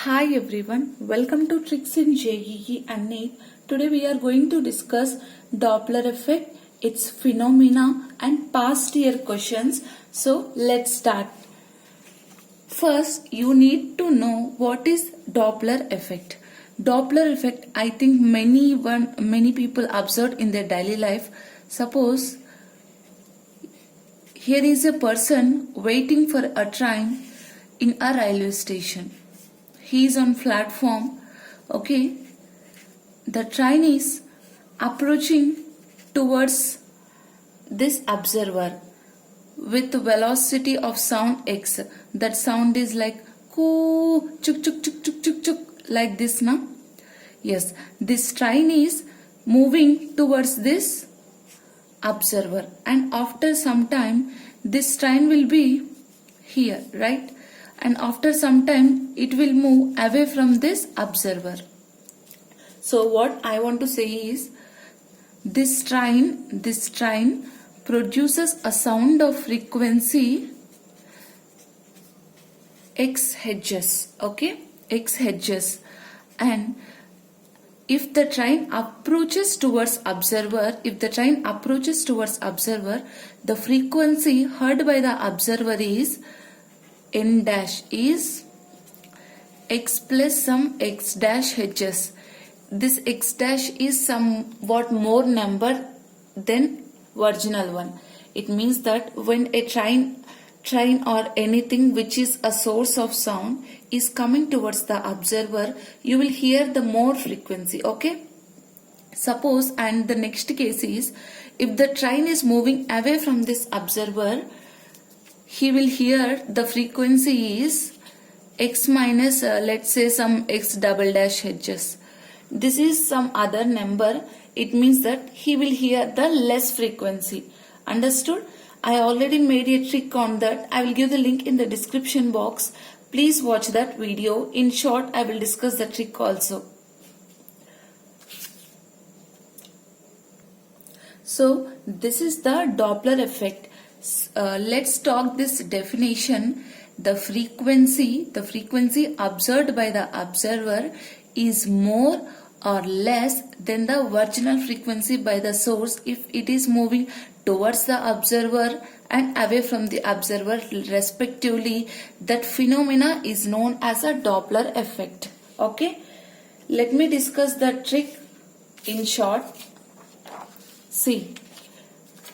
Hi everyone, welcome to Tricks in JEE and NEET. Today we are going to discuss Doppler effect, its phenomena and past year questions. So let's start. First, you need to know what is Doppler effect. Doppler effect, I think many people observe in their daily life. Suppose here is a person waiting for a train in a railway station. He is on platform. Okay, the train is approaching towards this observer with velocity of sound x. That sound is like coo, chuk chuk chuk chuk chuk chuk, like this, na? Yes, this train is moving towards this observer, and after some time this train will be here, right? And after some time it will move away from this observer. So what I want to say is this train produces a sound of frequency x hertz, okay, x hertz. And if the train approaches towards observer, the frequency heard by the observer is n dash is x plus some x dash hertz. This x dash is somewhat more number than original one. It means that when a train or anything which is a source of sound is coming towards the observer, you will hear the more frequency, okay? Suppose, and the next case is, if the train is moving away from this observer, he will hear the frequency is x minus let's say some x double dash hertz. This is some other number. It means that he will hear the less frequency. Understood? I already made a trick on that. I will give the link in the description box. Please watch that video. In short, I will discuss the trick also. So this is the Doppler effect. Let's talk this definition. The frequency observed by the observer is more or less than the original frequency by the source if it is moving towards the observer and away from the observer respectively. That phenomena is known as a Doppler effect. Okay, let me discuss the trick in short. See,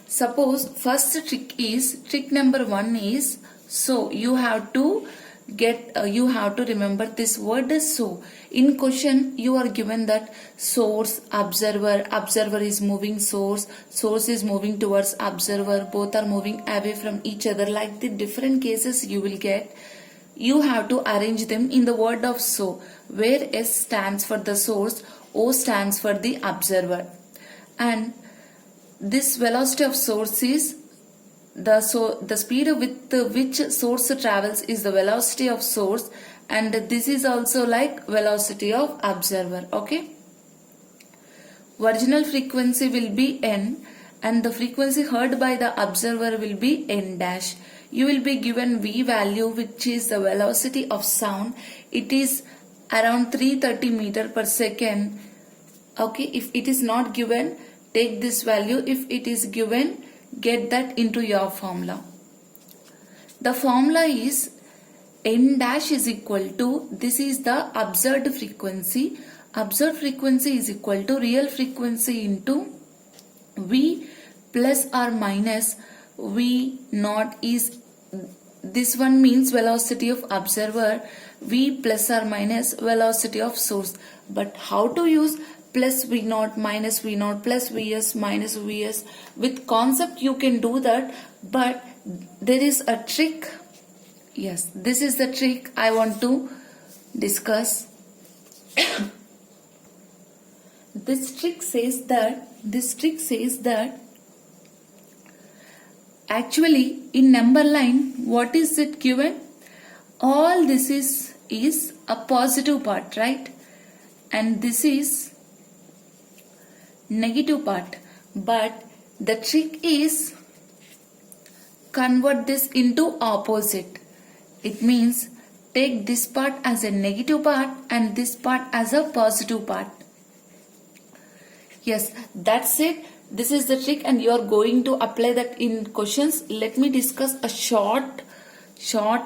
suppose first trick number 1 is, so you have to remember this word is so. In question you are given that source, observer is moving source is moving towards observer, both are moving away from each other. Like the different cases you will get, you have to arrange them in the word of so, where S stands for the source, O stands for the observer. And this velocity of source is the speed with which source travels is the velocity of source, and this is also like velocity of observer. Okay, original frequency will be n and the frequency heard by the observer will be n dash. You will be given v value, which is the velocity of sound. It is around 330 meter per second. Okay, if it is not given, take this value. If it is given, get that into your formula. The formula is n dash is equal to, this is the observed frequency. Observed frequency is equal to real frequency into v plus or minus v naught is, this one means velocity of observer, v plus or minus velocity of source. But how to use plus v naught minus v naught plus vs minus vs? With concept you can do that, but there is a trick. Yes, this is the trick I want to discuss. This trick says that actually in number line, what is it given? All this is a positive part, right? And this is negative part. But the trick is convert this into opposite. It means take this part as a negative part and this part as a positive part. Yes, that's it. This is the trick and you are going to apply that in questions. Let me discuss a short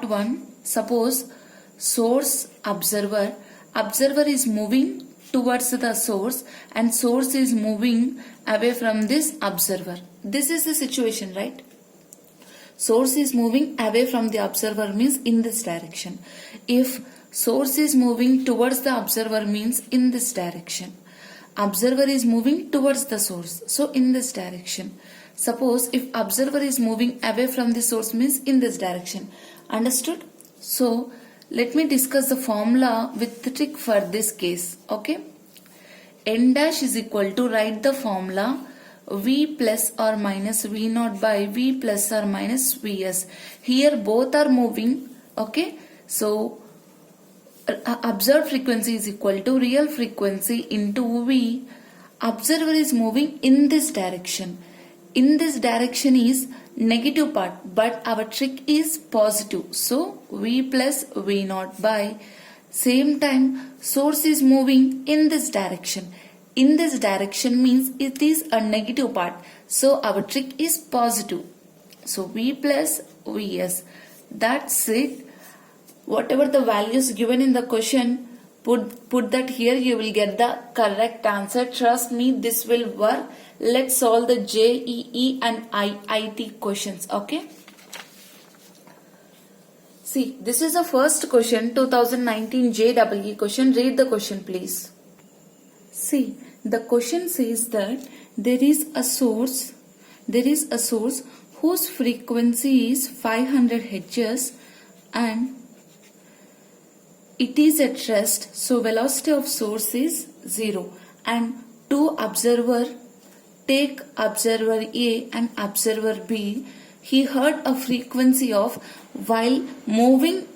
one. Suppose source observer. Observer is moving towards the source and source is moving away from this observer. This is the situation, right? Source is moving away from the observer means in this direction. If source is moving towards the observer means in this direction. Observer is moving towards the source, so in this direction. Suppose if observer is moving away from the source means in this direction. Understood? So let me discuss the formula with the trick for this case. Okay. N dash is equal to, write the formula, V plus or minus V naught by V plus or minus Vs. Here both are moving. Okay. So observed frequency is equal to real frequency into V. Observer is moving in this direction. In this direction is negative part, but our trick is positive. So V plus V naught by, same time source is moving in this direction. In this direction means it is a negative part. So our trick is positive. So V plus Vs. That's it. Whatever the values given in the question, put that here, you will get the correct answer. Trust me, this will work. Let's solve the JEE and IIT questions. Okay. See, this is the first question, 2019 JEE question. Read the question, please. See, the question says that there is a source whose frequency is 500 Hz and it is at rest, so velocity of source is 0. And two observer, take observer A and observer B. He heard a frequency of, while moving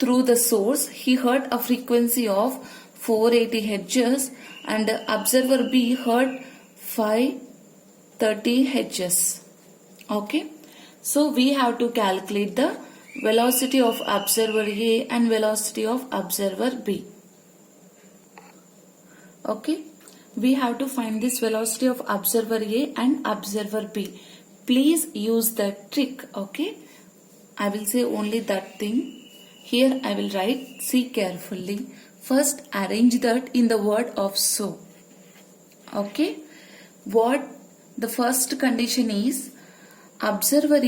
through the source, he heard a frequency of 480 Hz and observer B heard 530 Hz. Okay. So we have to calculate the velocity of observer A and velocity of observer B. Okay. We have to find this velocity of observer A and observer B. Please use the trick. Okay. I will say only that thing. Here I will write, see carefully. First arrange that in the word of so. Okay. What the first condition is, observer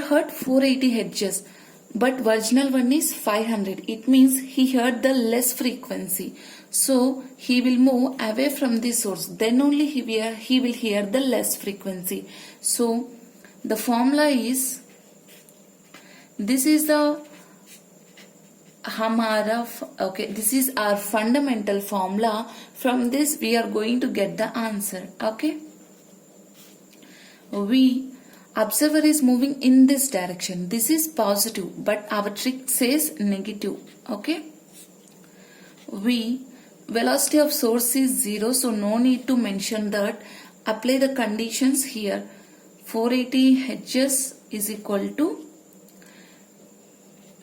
heard 480 Hz, but original one is 500. It means he heard the less frequency. So he will move away from the source. Then only he will hear the less frequency. So the formula is, this is the this is our fundamental formula. From this we are going to get the answer. Okay. Observer is moving in this direction. This is positive, but our trick says negative. Okay. Velocity of source is 0, so no need to mention that. Apply the conditions here. 480 Hz is equal to,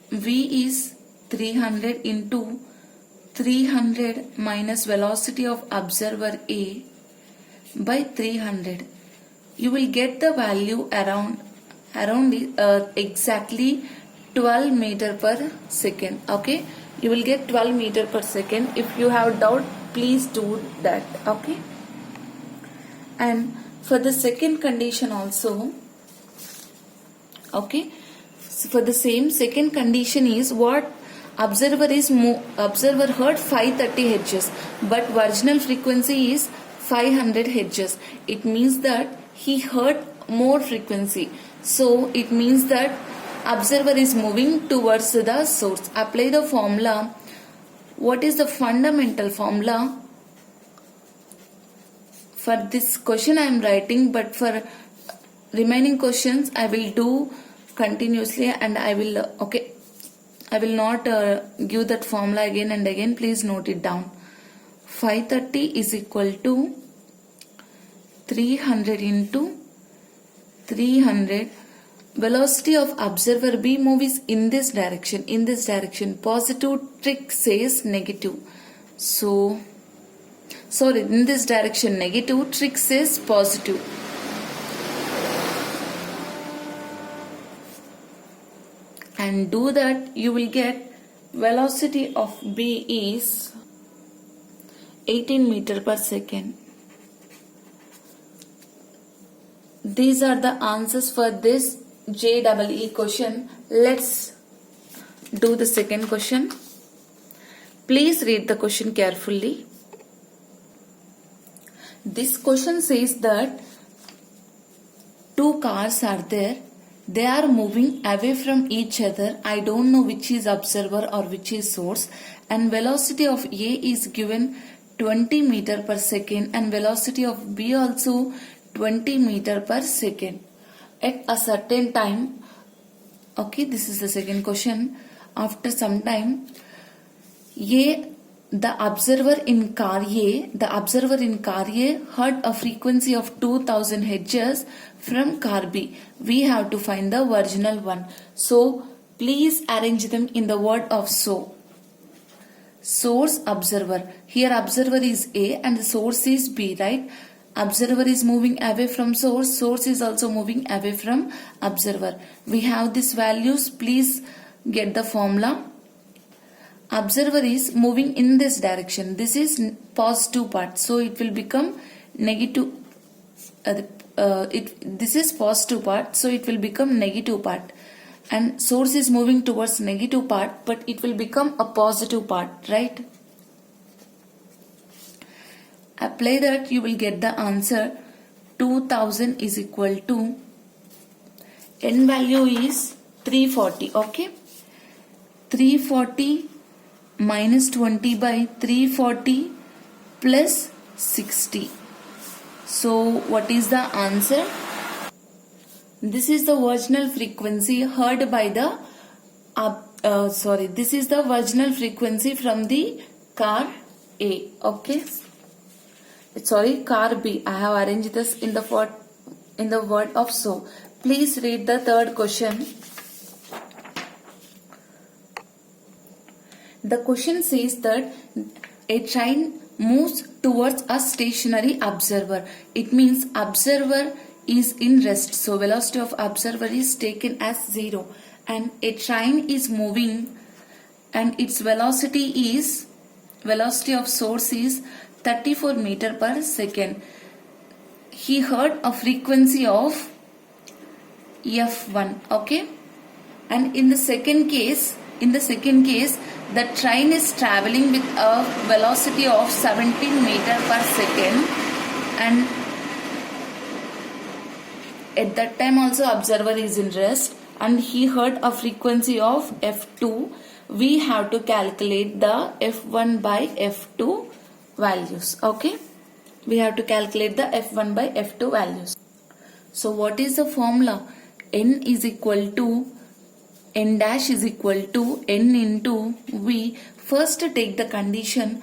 V is 300 into 300 minus velocity of observer A by 300. You will get the value around exactly 12 meter per second. Okay. You will get 12 meter per second. If you have doubt, please do that. Okay. And for the second condition also, okay, for the same second condition is what, observer heard 530 Hz, but original frequency is 500 Hz. It means that he heard more frequency. So it means that observer is moving towards the source. Apply the formula. What is the fundamental formula? For this question I am writing, but for remaining questions I will do continuously and I will not give that formula again and again. Please note it down. 530 is equal to 300 into 300 velocity of observer B moves in this direction. In this direction, positive, trick says negative. So, sorry, in this direction negative, trick says positive. And do that, you will get velocity of B is 18 meter per second. These are the answers for this JEE question. Let's do the second question. Please read the question carefully. This question says that two cars are there. They are moving away from each other. I don't know which is observer or which is source. And velocity of A is given 20 meter per second and velocity of B also 20 meter per second. At a certain time, okay, this is the second question. After some time, the observer in car A heard a frequency of 2000 Hz from car B. We have to find the original one. So, please arrange them in the word of so. Source, observer. Here observer is A and the source is B, right? Observer is moving away from source. Source is also moving away from observer. We have these values. Please get the formula. Observer is moving in this direction. This is positive part. So it will become negative. This is positive part. So it will become negative part. And source is moving towards negative part. But it will become a positive part. Right? Apply that. You will get the answer. 2000 is equal to. N value is 340. Okay? 340 minus 20 by 340 plus 60. So what is the answer? This is the original frequency heard by the this is the original frequency from the car A. Okay, sorry, car B. I have arranged this in the word of so. Please read the third question. The question says that a train moves towards a stationary observer. It means observer is in rest. So velocity of observer is taken as 0. And a train is moving and its velocity of source is 34 meter per second. He heard a frequency of F1. Okay. And in the second case, the train is traveling with a velocity of 17 meter per second, and at that time also observer is in rest and he heard a frequency of F2. We have to calculate the F1 by F2 values. Okay, we have to calculate the F1 by F2 values. So what is the formula? N dash is equal to N into V. First take the condition.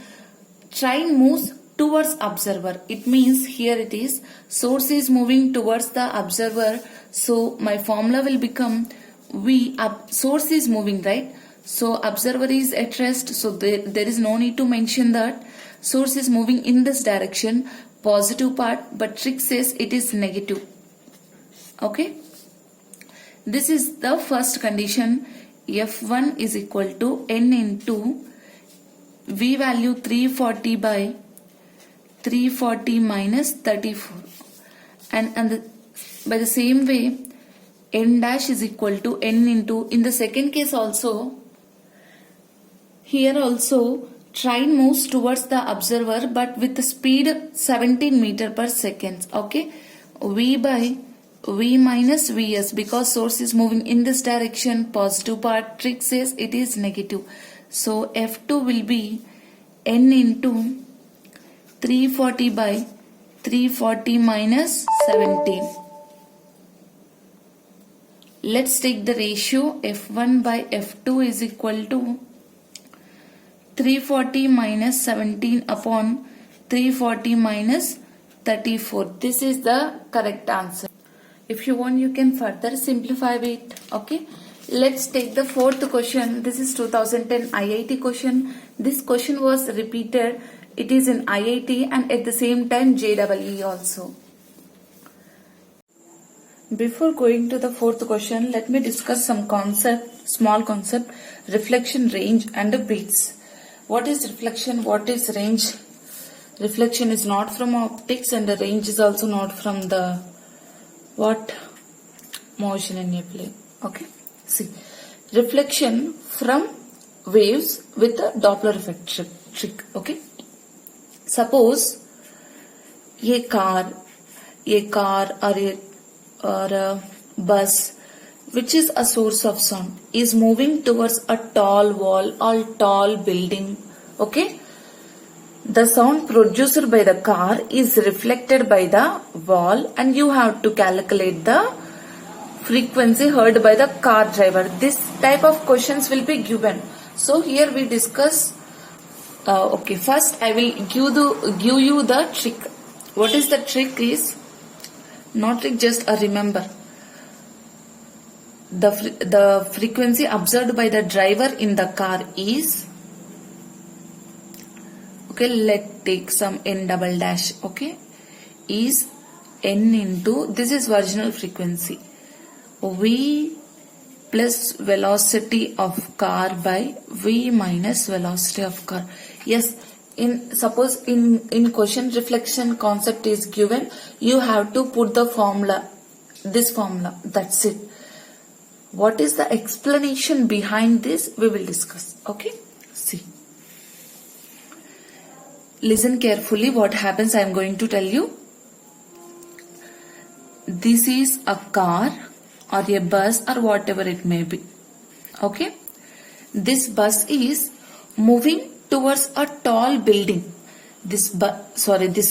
Train moves towards observer. It means here it is. Source is moving towards the observer. So my formula will become V. Source is moving, right? So observer is at rest. So there is no need to mention that. Source is moving in this direction. Positive part. But trick says it is negative. Okay. This is the first condition. F1 is equal to N into V value 340 by 340 minus 34. And by the same way, N dash is equal to N into, in the second case also, here also train moves towards the observer but with the speed 17 meter per second. Okay. V by V minus Vs, because source is moving in this direction, positive part, trick says it is negative. So F2 will be N into 340 by 340 minus 17. Let's take the ratio. F1 by F2 is equal to 340 minus 17 upon 340 minus 34. This is the correct answer. If you want, you can further simplify it. Okay. Let's take the fourth question. This is 2010 IIT question. This question was repeated. It is in IIT and at the same time JEE also. Before going to the fourth question, let me discuss some small concept, reflection, range and beats. What is reflection? What is range? Reflection is not from optics and the range is also not from the motion in a plane. Okay. See, reflection from waves with the Doppler effect trick. Okay. Suppose a car or a bus, which is a source of sound, is moving towards a tall wall or tall building. Okay. The sound produced by the car is reflected by the wall and you have to calculate the frequency heard by the car driver. This type of questions will be given. So here we discuss. Okay, first I will give you the trick. What is the trick is, not trick, just remember. The frequency observed by the driver in the car is, okay, let's take some n double dash, okay, is n into, this is original frequency, v plus velocity of car by v minus velocity of car. Yes, suppose in question reflection concept is given, you have to put the formula, this formula, that's it. What is the explanation behind this? We will discuss. Okay, see. Listen carefully what happens. I am going to tell you. This is a car or a bus or whatever it may be. Okay. This bus is moving towards a tall building. This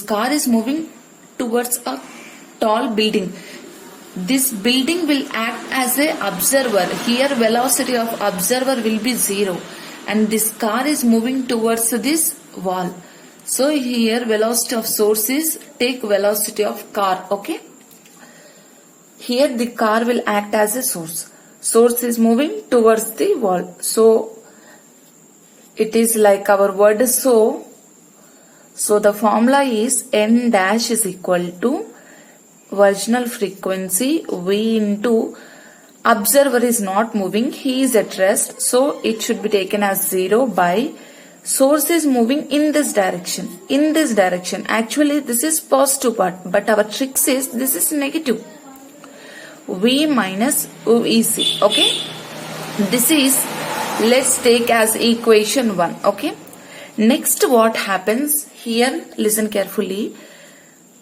car is moving towards a tall building. This building will act as an observer. Here velocity of observer will be 0 and this car is moving towards this wall. So here velocity of source is take velocity of car. Okay. Here the car will act as a source. Source is moving towards the wall. So it is like our word so. So the formula is n dash is equal to original frequency v into observer is not moving, he is at rest, so it should be taken as 0 by source is moving in this direction. In this direction, actually this is positive part, but our trick says this is negative. V minus VC. Okay, this is, let's take as equation 1. Okay, next what happens here, listen carefully.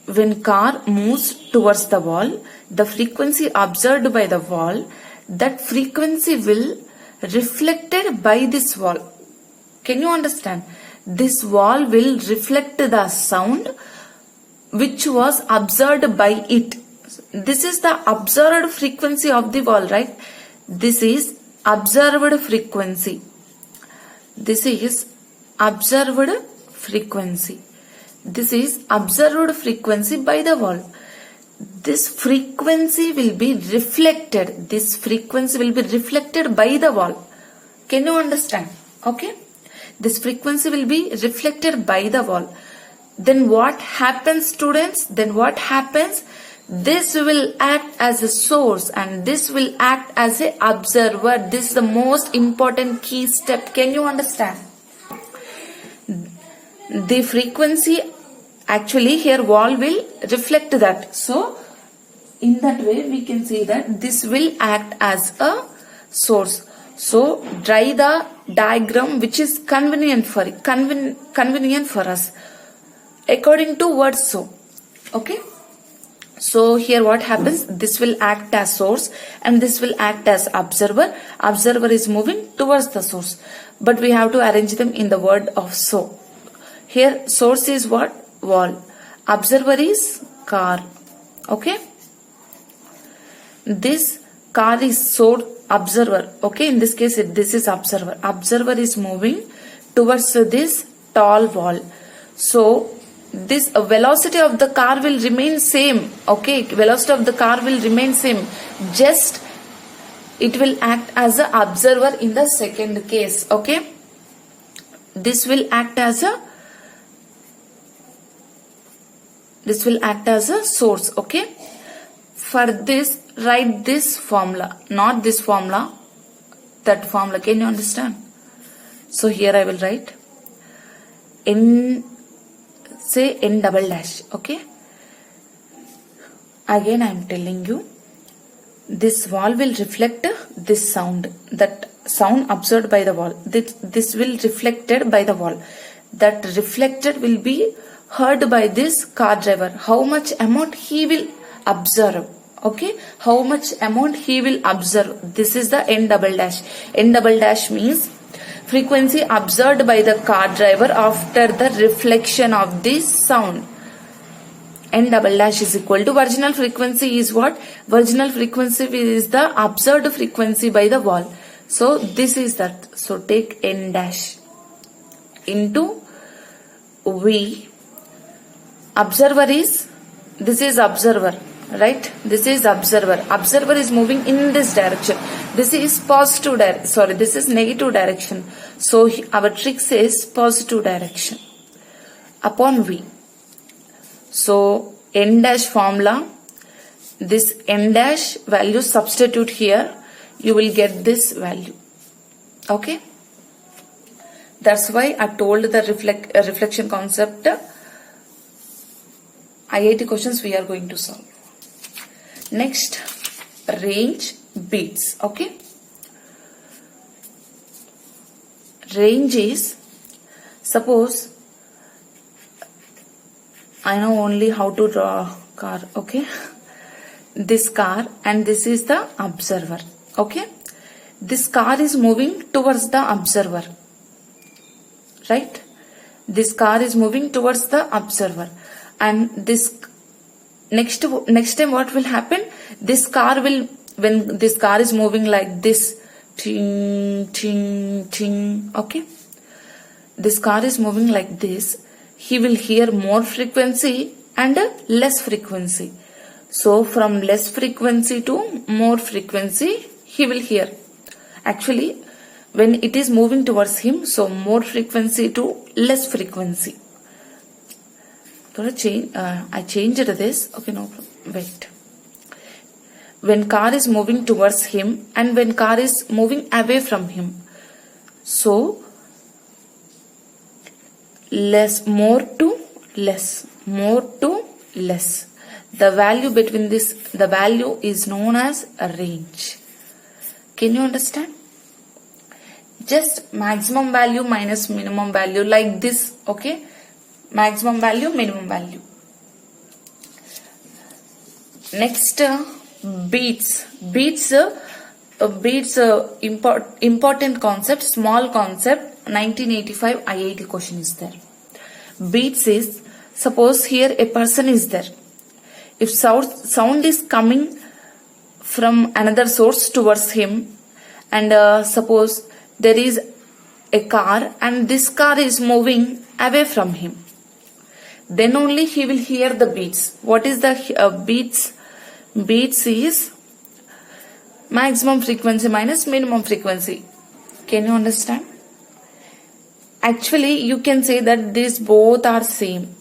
When car moves towards the wall, the frequency observed by the wall, that frequency will reflected by this wall. Can you understand? This wall will reflect the sound which was observed by it. This is the observed frequency of the wall, right? This is observed frequency. This is observed frequency. This is observed frequency by the wall. This frequency will be reflected. This frequency will be reflected by the wall. Can you understand? Okay. This frequency will be reflected by the wall. Then what happens, students? Then what happens? This will act as a source and this will act as an observer. This is the most important key step. Can you understand? The frequency, actually here wall will reflect that. So in that way we can say that this will act as a source. So draw the diagram which is convenient for us according to word so. Okay. So here what happens? This will act as source and this will act as observer. Observer is moving towards the source. But we have to arrange them in the word of so. Here source is what? Wall. Observer is car. Okay. This car is source, observer. Okay. In this case this is observer. Observer is moving towards this tall wall. So this velocity of the car will remain same. Okay, velocity of the car will remain same. Just it will act as an observer in the second case. Okay, this will act as a source. Okay, for this write this formula, not this formula, that formula. Can you understand? So here I will write n, say n double dash. Okay, again I am telling you, this wall will reflect this sound, that sound observed by the wall. This will reflected by the wall. That reflected will be heard by this car driver. How much amount he will observe. Okay, how much amount he will observe. This is the n double dash. N double dash means frequency observed by the car driver after the reflection of this sound. N double dash is equal to virginal frequency is what? Virginal frequency is the observed frequency by the wall. So this is that. So take n dash into V. Observer is, this is observer, right? This is observer. Observer is moving in this direction. This is positive direction. This is negative direction. So our trick says positive direction upon V. So n dash formula, this n dash value substitute here, you will get this value. Okay, that's why I told the reflection concept. IIT questions we are going to solve. Next, range beats. Okay, range is, suppose I know only how to draw car. Okay, this car and this is the observer. Okay, this car is moving towards the observer, right? This car is moving towards the observer, and this next time what will happen? This car will, when this car is moving like this, ting ting ting. Okay, this car is moving like this. He will hear more frequency and less frequency. So from less frequency to more frequency he will hear. Actually, when it is moving towards him, so more frequency to less frequency. I changed this. Okay, no problem. Wait. When car is moving towards him and when car is moving away from him, so less, more to less, more to less. The value between this, the value is known as a range. Can you understand? Just maximum value minus minimum value like this. Okay, maximum value, minimum value. Next, beats. Beats important concept, small concept. 1985 IIT question is there. Beats is, suppose here a person is there. If sound is coming from another source towards him, and suppose there is a car and this car is moving away from him, then only he will hear the beats. What is the beats? Beats is maximum frequency minus minimum frequency. Can you understand? Actually, you can say that these both are same.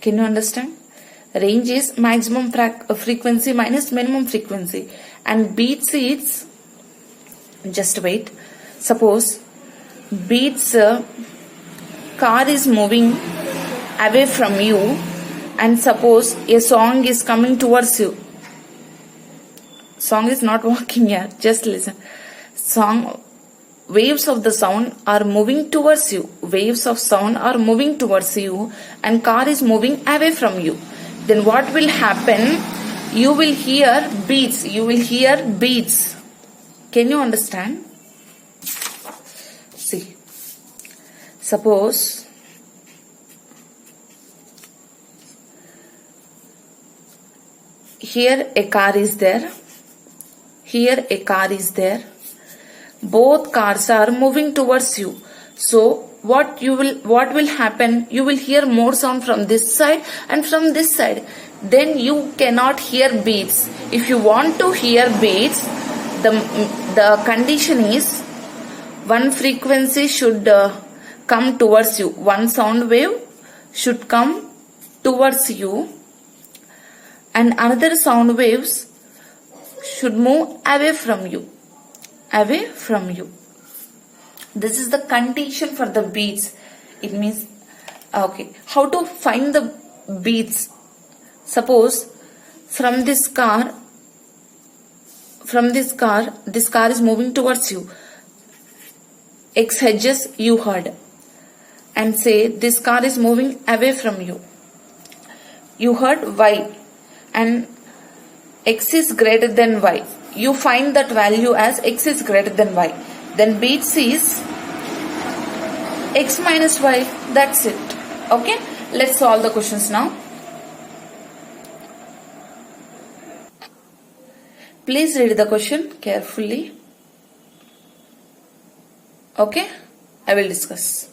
Can you understand? Range is maximum frequency minus minimum frequency, and beats is, just wait, suppose beats car is moving away from you, and suppose a song is coming towards you. Song is not walking here, just listen. Waves of the sound are moving towards you. Waves of sound are moving towards you and car is moving away from you. Then what will happen? You will hear beats. You will hear beats. Can you understand? See. Suppose here a car is there. Here a car is there. Both cars are moving towards you. So what will happen? You will hear more sound from this side and from this side. Then you cannot hear beats. If you want to hear beats, the condition is one frequency should come towards you. One sound wave should come towards you, and another sound waves should move away from you. Away from you. This is the condition for the beats. It means, okay, how to find the beats? Suppose from this car, this car is moving towards you. X hedges you heard, and say this car is moving away from you. You heard Y, and X is greater than Y. You find that value as X is greater than Y. Then beats is X minus Y. That's it. Okay. Let's solve the questions now. Please read the question carefully. Okay. I will discuss.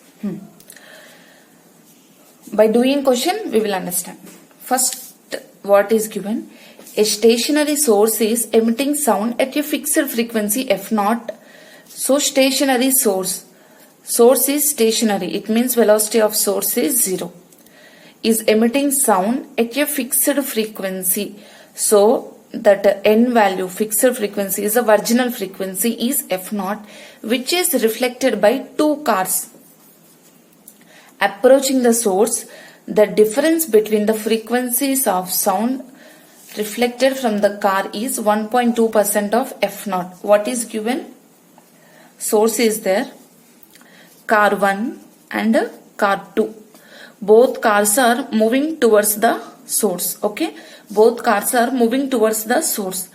By doing question, we will understand. First, what is given? A stationary source is emitting sound at a fixed frequency f0. So stationary source is stationary. It means velocity of source is 0. Is emitting sound at a fixed frequency. So that n value, fixed frequency, is a virginal frequency is f0, which is reflected by two cars approaching the source. The difference between the frequencies of sound reflected from the car is 1.2% of f0. What is given? Source is there, car 1 and car 2. Both cars are moving towards the source. Okay, both cars are moving towards the source.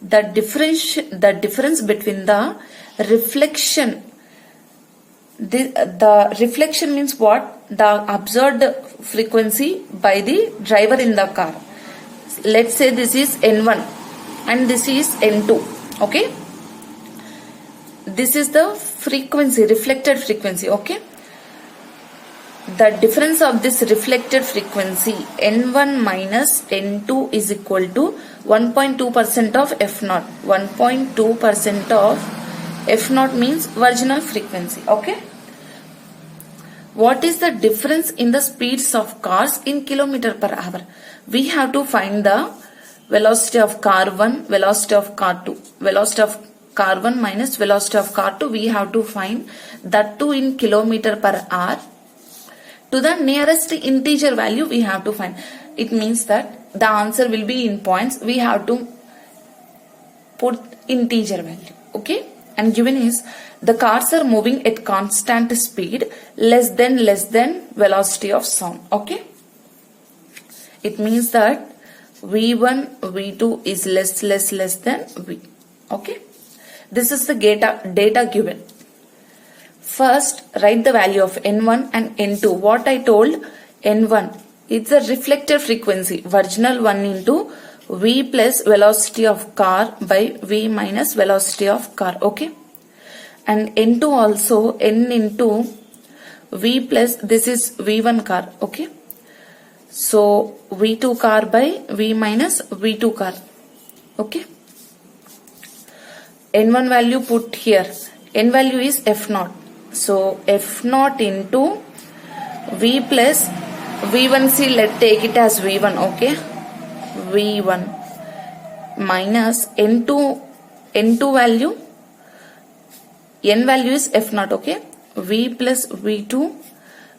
The difference between the reflection, the reflection means what? The observed frequency by the driver in the car. Let's say this is N1 and this is N2. Okay, this is the frequency, reflected frequency. Okay, the difference of this reflected frequency N1 minus N2 is equal to 1.2% of f0. 1.2% of f0 means virginal frequency. Okay, what is the difference in the speeds of cars in kilometer per hour? We have to find the velocity of car 1, velocity of car 2. Velocity of car 1 minus velocity of car 2, we have to find that 2 in kilometer per hour. To the nearest integer value we have to find. It means that the answer will be in points. We have to put integer value. Okay, and given is the cars are moving at constant speed less than velocity of sound. Okay, it means that V1, V2 is less than V. Okay, this is the data given. First, write the value of N1 and N2. What I told, N1, it's a reflected frequency, virginal 1 into V plus velocity of car by V minus velocity of car. Okay, and N2 also, N into V plus, this is V1 car. Okay, so V2 car by V minus V2 car. Okay, N1 value put here. N value is F0. So F0 into V plus V1C, let's take it as V1. Okay, V1 minus N2 value, N value is F0. Okay, V plus V2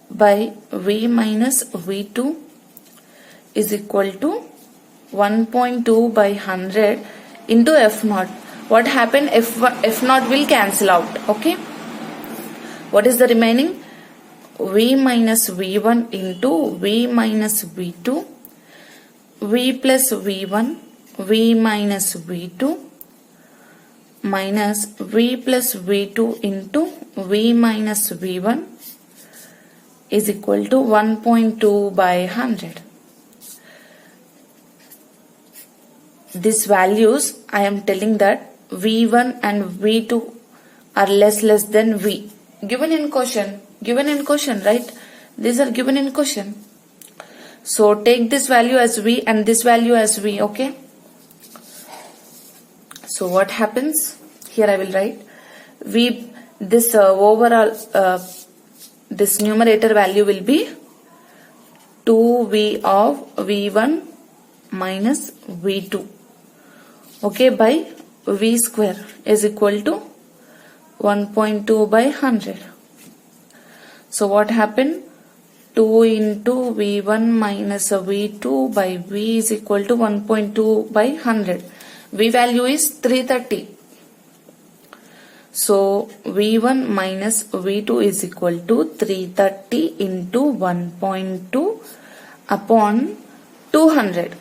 by V minus V2 is equal to 1.2 by 100 into F0. What happened? F0 will cancel out. Okay, what is the remaining? V minus V1 into V minus V2, V plus V1, V minus V2 minus V plus V2 into V minus V1 is equal to 1.2 by 100. These values, I am telling that V1 and V2 are less than V. Given in question, given in question, right? These are given in question. So take this value as V and this value as V, okay? So what happens? Here I will write V, this overall, this numerator value will be 2V of V1 minus V2, okay, by V square is equal to 1.2 by 100. So what happened? 2 into V1 minus V2 by V is equal to 1.2 by 100. V value is 330. So V1 minus V2 is equal to 330 into 1.2 upon 200.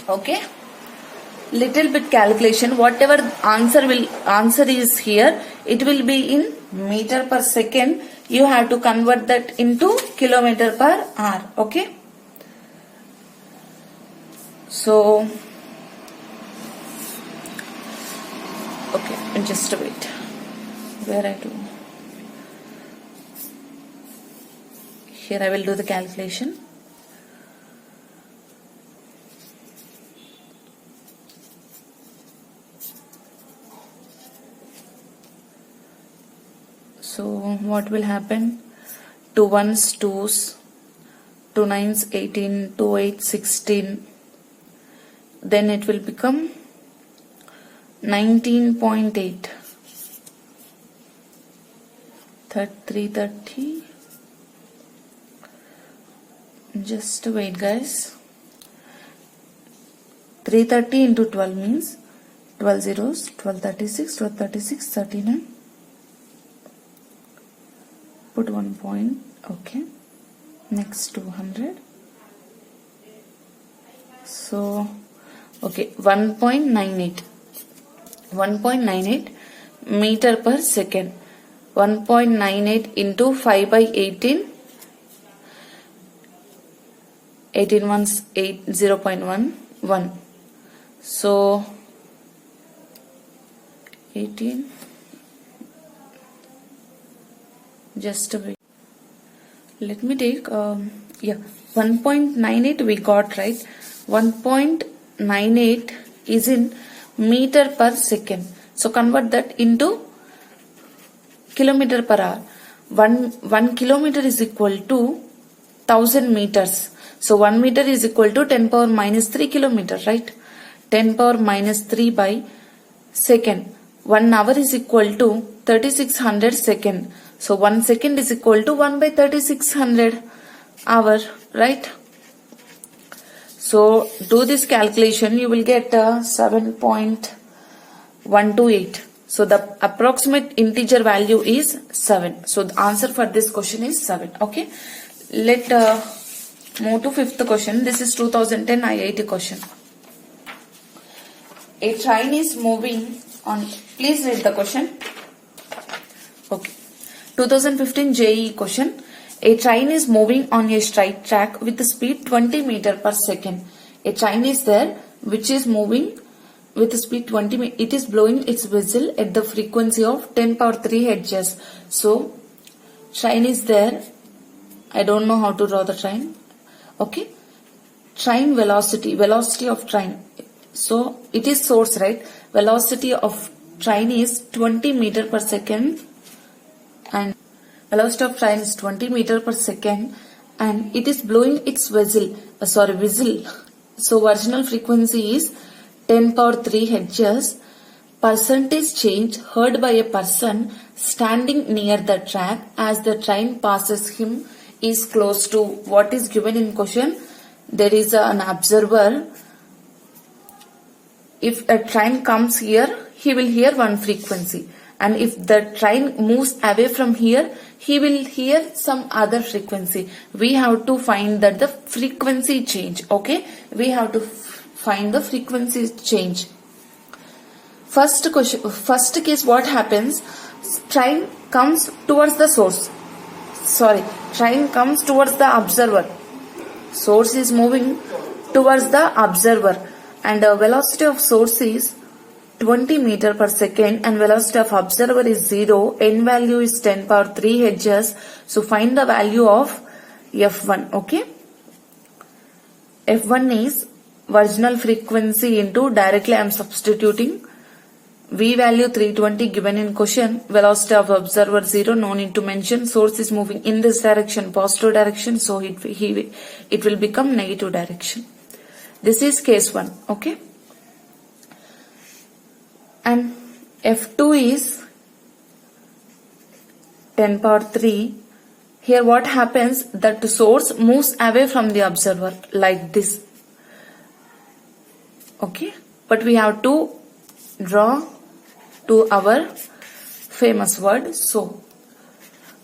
Okay. Little bit calculation. Whatever answer is here, it will be in meter per second. You have to convert that into kilometer per hour. Okay. So, okay, just wait. Where I do? Here I will do the calculation. So what will happen? 2 ones 2s, 2 9s 18, 2 8 16. Then it will become 19.8. 330. Just wait, guys. 330 into 12 means 12 zeros, 1236, 1236, 39. Put 1 point, okay. Next 200. So, okay, 1.98. 1.98 meter per second. 1.98 into 5 by 18. 18 ones 8, 0.1, 1. So, 18. Just a bit. Let me take 1.98 we got, right? 1.98 is in meter per second. So convert that into kilometer per hour. 1 kilometer is equal to 1000 meters. So 1 meter is equal to 10 power minus 3 kilometer, right? 10 power minus 3 by second. 1 hour is equal to 3600 second. So 1 second is equal to 1 by 3600 hour, right? So do this calculation, you will get 7.128. So the approximate integer value is 7. So the answer for this question is 7. Okay. Let move to fifth question. This is 2010 IIT question. A train is moving on. Please read the question. Okay. 2015 JEE question. A train is moving on a straight track with the speed 20 meter per second. A train is there which is moving with the speed 20 meter. It is blowing its whistle at the frequency of 10 power 3 hertz. So, train is there. I don't know how to draw the train. Okay. Train velocity of train. So, it is source, right? Velocity of train is 20 meter per second. And velocity of train is 20 meter per second, and it is blowing its whistle. So original frequency is 10 power 3 hertz. Percentage change heard by a person standing near the track as the train passes him is close to what is given in question. There is an observer. If a train comes here, he will hear one frequency. And if the train moves away from here, he will hear some other frequency. We have to find that the frequency change. Okay, we have to find the frequency change. First case, what happens? Train comes towards the source. Train comes towards the observer. Source is moving towards the observer, and the velocity of source is 20 meter per second and velocity of observer is 0, n value is 10 power 3 Hz. So find the value of F1. Okay. F1 is original frequency into, directly I am substituting, V value 320 given in question, velocity of observer 0, no need to mention, source is moving in this direction, positive direction, so it will become negative direction. This is case 1. Okay. And F2 is 10 power 3. Here what happens, that the source moves away from the observer like this. Okay. But we have to draw to our famous word. So,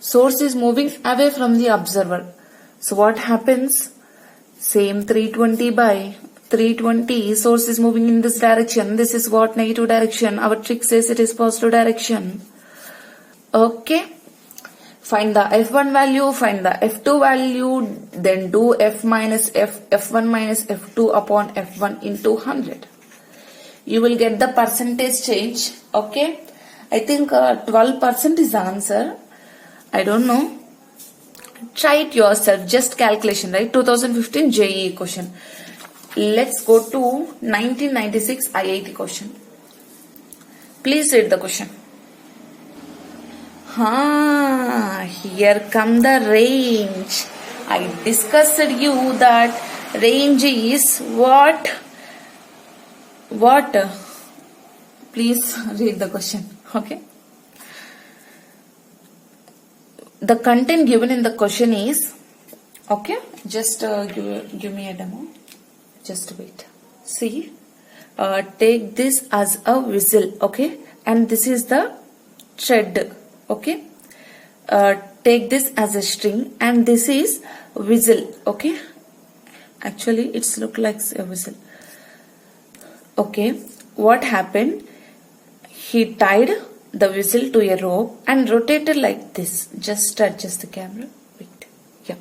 source is moving away from the observer. So what happens? Same 320 by 320, source is moving in this direction. This is what? Negative direction. Our trick says it is positive direction. Okay. Find the F1 value, find the F2 value, then do F1 minus F2 upon F1 into 100. You will get the percentage change. Okay. I think 12% is the answer. I don't know. Try it yourself. Just calculation, right? 2015 JEE question. Let's go to 1996 IIT question. Please read the question. Here come the range. I discussed you that range is what? What? Please read the question. Okay. The content given in the question is, okay, just give me a demo. Just wait. See, take this as a whistle, okay, and this is the thread, okay. Take this as a string and this is whistle, okay. Actually, it's look like a whistle. Okay, what happened? He tied the whistle to a rope and rotated like this. Just adjust the camera. Wait. Yeah.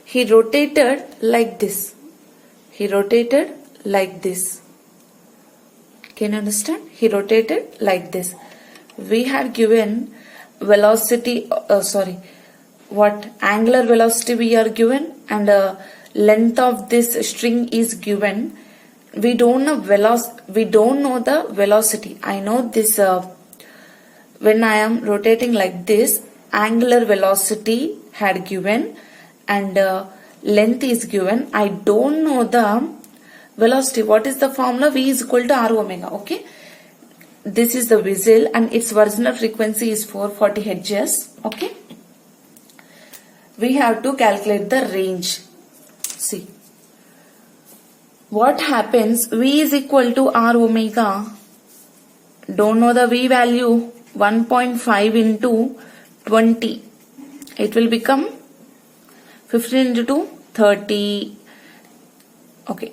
He rotated like this. He rotated like this. Can you understand? He rotated like this. We had given velocity, what angular velocity we are given, and length of this string is given. We don't know the velocity. I know this. When I am rotating like this, angular velocity had given and length is given. I don't know the velocity. What is the formula? V is equal to R omega. Okay. This is the whistle and its original frequency is 440 Hz. Okay. We have to calculate the range. See. What happens? V is equal to R omega. Don't know the V value. 1.5 into 20. It will become 15 into 2, 30. Okay.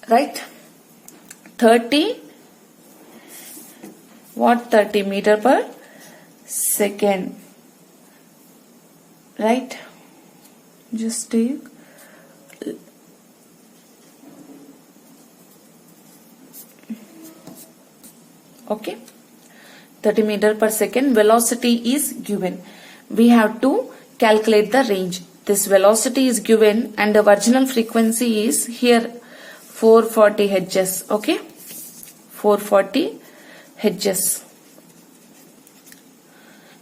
Right? 30. What? 30 meter per second. Right? Just take. Okay. 30 meter per second. Velocity is given. We have to calculate the range. This velocity is given and the original frequency is here 440 Hz. Okay. 440 Hz.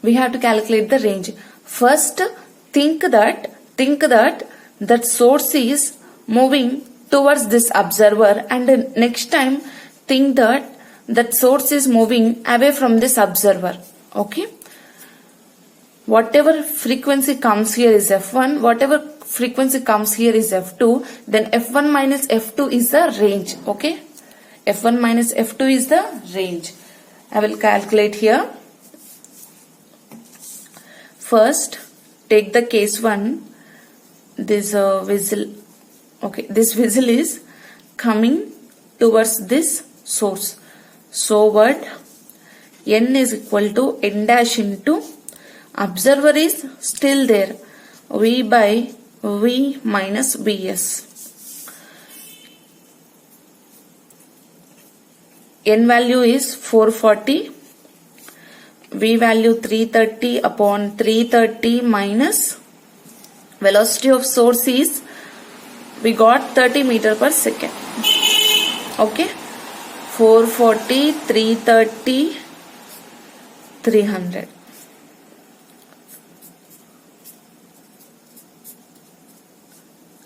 We have to calculate the range. First, think that source is moving towards this observer, and next time think that source is moving away from this observer. Okay. Whatever frequency comes here is F1. Whatever frequency comes here is F2. Then F1 minus F2 is the range. Okay. F1 minus F2 is the range. I will calculate here. First, take the case 1. This whistle. Okay. This whistle is coming towards this source. So what? N is equal to N dash into observer is still there. V by V minus Vs. n value is 440, v value 330 upon 330 minus velocity of source is, we got 30 meter per second. Okay, 440, 330, 300.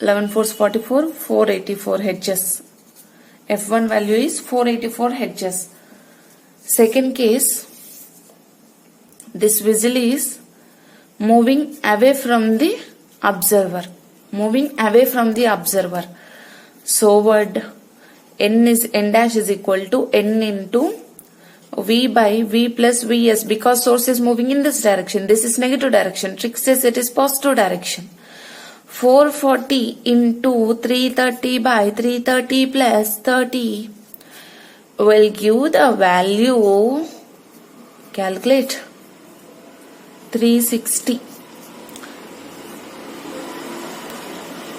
Eleven fours 44, 484 Hz. F1 value is 484 Hz. Second case, this whistle is moving away from the observer. Moving away from the observer. So what? N dash is equal to N into V by V plus Vs, because source is moving in this direction. This is negative direction. Trick says it is positive direction. 440 into 330 by 330 plus 30 will give the value, calculate, 360.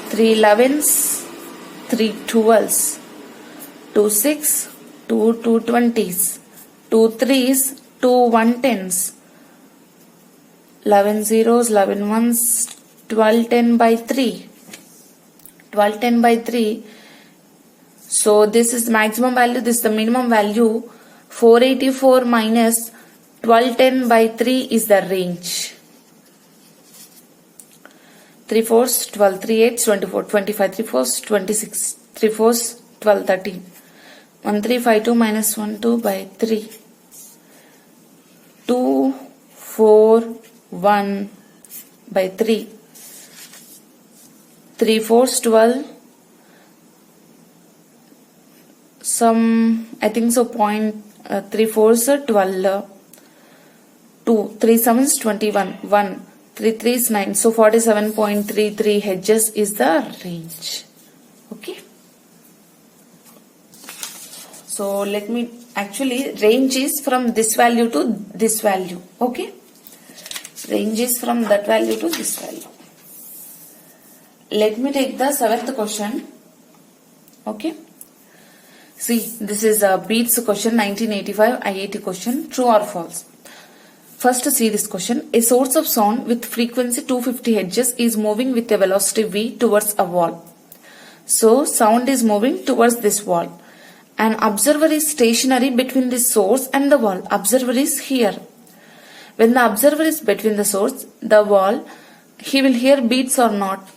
3 11s, 3 12s, 2 6, 2 220s, 2 3s, 2 110s, 11 zeros, 11 ones, 12 10 by 3. 12 10 by 3. So this is maximum value, this is the minimum value. 484 minus 12 10 by 3 is the range. 3 fours 12, 3 8s 24, 25, 3 fours 26, 3 fours 12, 13. 1 3 5 2 minus 1 2 by 3. 2 4 1 by 3. 3 fours 12. Some, I think so, 3 fours 12. 2 3 sevens 21. 1 3 3s 9. So 47.33 Hz is the range. Okay. So let me, actually range is from this value to this value. Okay. Range is from that value to this value. Let me take the 7th question. Okay. See, this is a Beats question, 1985 IIT question. True or false? First, see this question. A source of sound with frequency 250 Hz is moving with a velocity v towards a wall. So, sound is moving towards this wall. An observer is stationary between the source and the wall. Observer is here. When the observer is between the source, the wall, he will hear beats or not.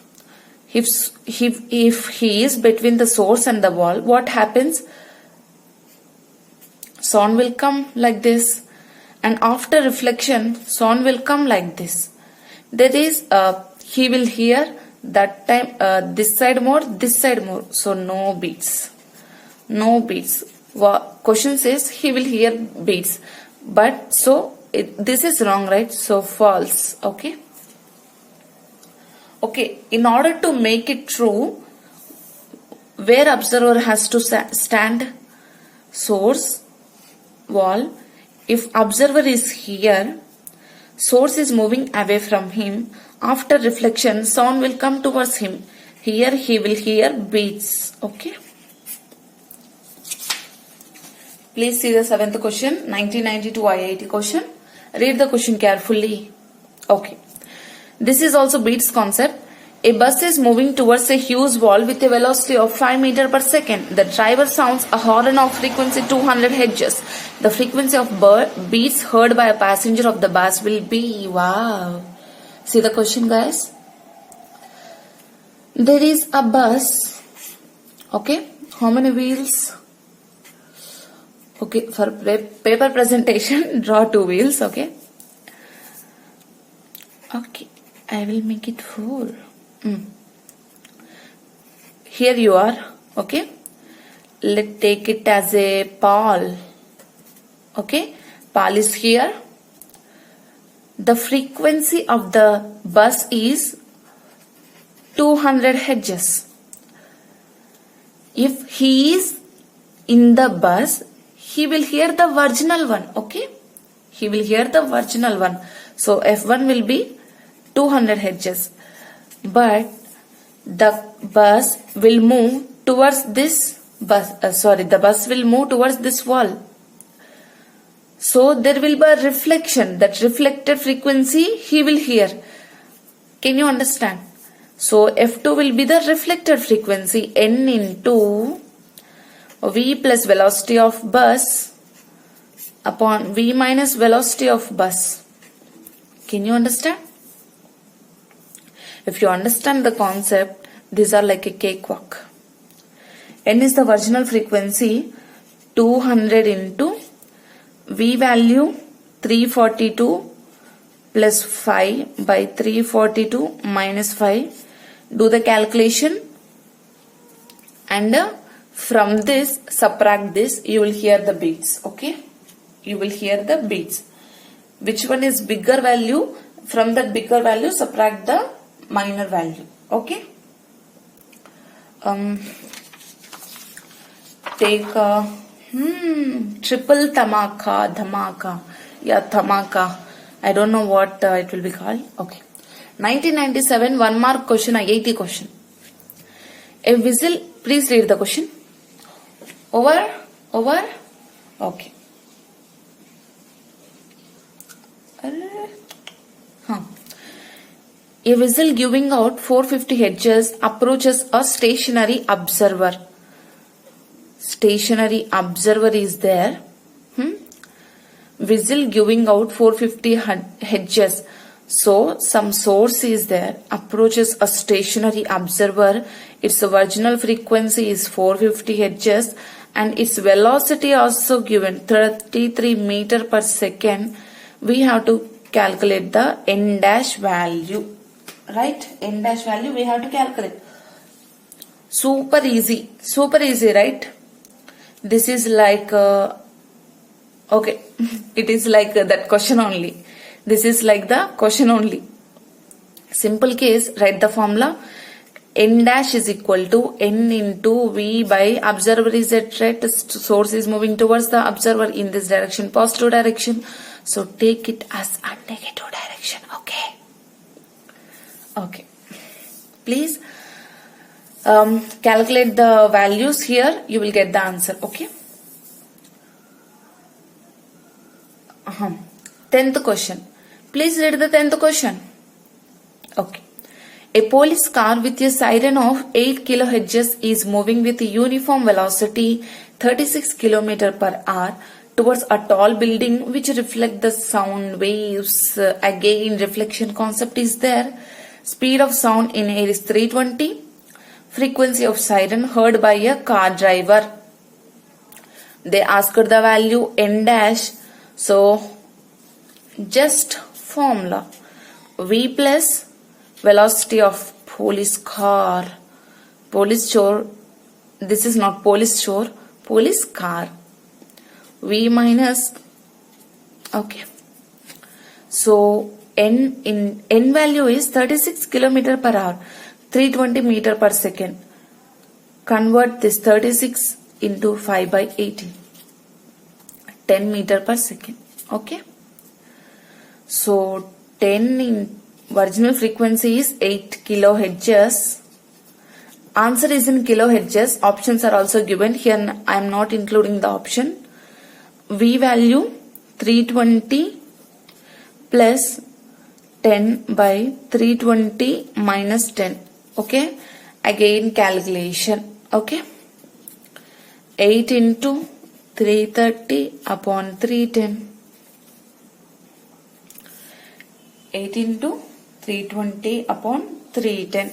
If he is between the source and the wall, what happens? Sound will come like this. And after reflection, sound will come like this. There is, he will hear that time this side more, this side more. So no beats. No beats. Question says he will hear beats. But so this is wrong, right? So false. Okay. Okay. In order to make it true, where observer has to stand? Source, wall. If observer is here, source is moving away from him. After reflection, sound will come towards him. Here he will hear beats. Okay. Please see the 7th question, 1992 IIT question. Read the question carefully. Okay. This is also beats concept. A bus is moving towards a huge wall with a velocity of 5 meters per second. The driver sounds a horn of frequency 200 Hz. The frequency of beats heard by a passenger of the bus will be, wow. See the question, guys. There is a bus. Okay. How many wheels? Okay. For paper presentation, draw 2 wheels. Okay. Okay. I will make it 4. Here you are. Okay. Let's take it as a pole. Okay. Pole is here. The frequency of the bus is 200 Hz. If he is in the bus, he will hear the virginal one. Okay. He will hear the virginal one. So F1 will be 200 Hz. But the bus will move towards this the bus will move towards this wall. So there will be a reflection. That reflected frequency he will hear. Can you understand? So F2 will be the reflected frequency, n into v plus velocity of bus upon v minus velocity of bus. Can you understand? If you understand the concept, these are like a cakewalk. N is the original frequency, 200 into V value 342 plus 5 by 342 minus 5. Do the calculation and from this subtract this, you will hear the beats. Okay, you will hear the beats. Which one is bigger value? From that bigger value subtract the minor value. Okay. Take triple dhamaka. Yeah, dhamaka. I don't know what it will be called. Okay. 1997 1 mark question, IIT question. A whistle. Please read the question. Over. Okay. A whistle giving out 450 Hz approaches a stationary observer. Stationary observer is there. Whistle giving out 450 Hz. So some source is there. Approaches a stationary observer. Its original frequency is 450 Hz and its velocity also given 33 meter per second. We have to calculate the n dash value. Right? N dash value we have to calculate. Super easy, right? This is like okay, it is like that question only. This is like the question only. Simple case, write the formula. N dash is equal to n into v by observer is at right, source is moving towards the observer in this direction, positive direction. So take it as a negative direction. Okay. Please calculate the values here. You will get the answer. Okay. 10th question. Please read the 10th question. Okay. A police car with a siren of 8 kHz is moving with a uniform velocity 36 km per hour towards a tall building which reflect the sound waves. Again, reflection concept is there. Speed of sound in air is 320. Frequency of siren heard by a car driver. They asked the value n dash. So just formula v plus velocity of police car. Police chore. This is not police chore. Police car. V minus. Okay. So n value is 36 km per hour, 320 meter per second. Convert this 36 into 5 by 18, 10 meter per second. Okay. So 10 in original frequency is 8 kHz. Answer is in kHz. Options are also given here. I am not including the option. V value 320 plus 10 by 320 minus 10. Okay. Again calculation. Okay. 8 into 330 upon 310. 8 into 320 upon 310.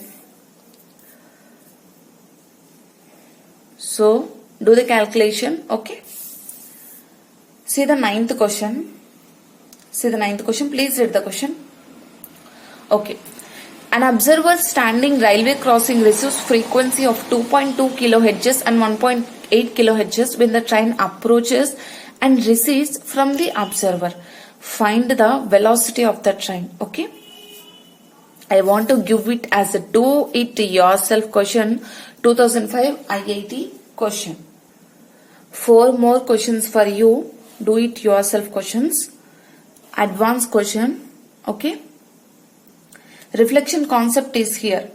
So do the calculation. Okay. See the 9th question. Please read the question. Okay. An observer standing railway crossing receives frequency of 2.2 kHz and 1.8 kHz when the train approaches and recedes from the observer. Find the velocity of the train. Okay. I want to give it as a do it yourself question. 2005 IIT question. 4 more questions for you. Do it yourself questions. Advanced question. Okay. Reflection concept is here.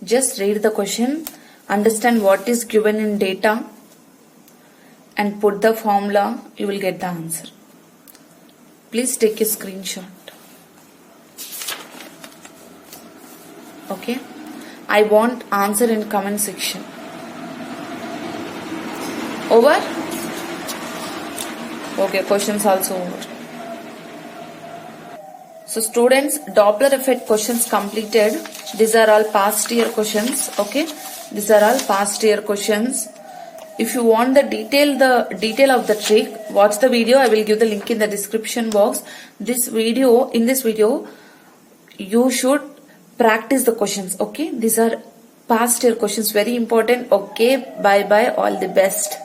Just read the question. understand what is given in data and put the formula, you will get the answer. Please take a screenshot. Okay, I want answer in comment section. Over? Okay, questions also over. So students, Doppler effect questions completed. These are all past year questions. Okay, these are all past year questions. If you want the detail of the trick, watch the video. I will give the link in the description box. In this video, you should practice the questions. Okay, these are past year questions, very important. Okay, bye bye, all the best.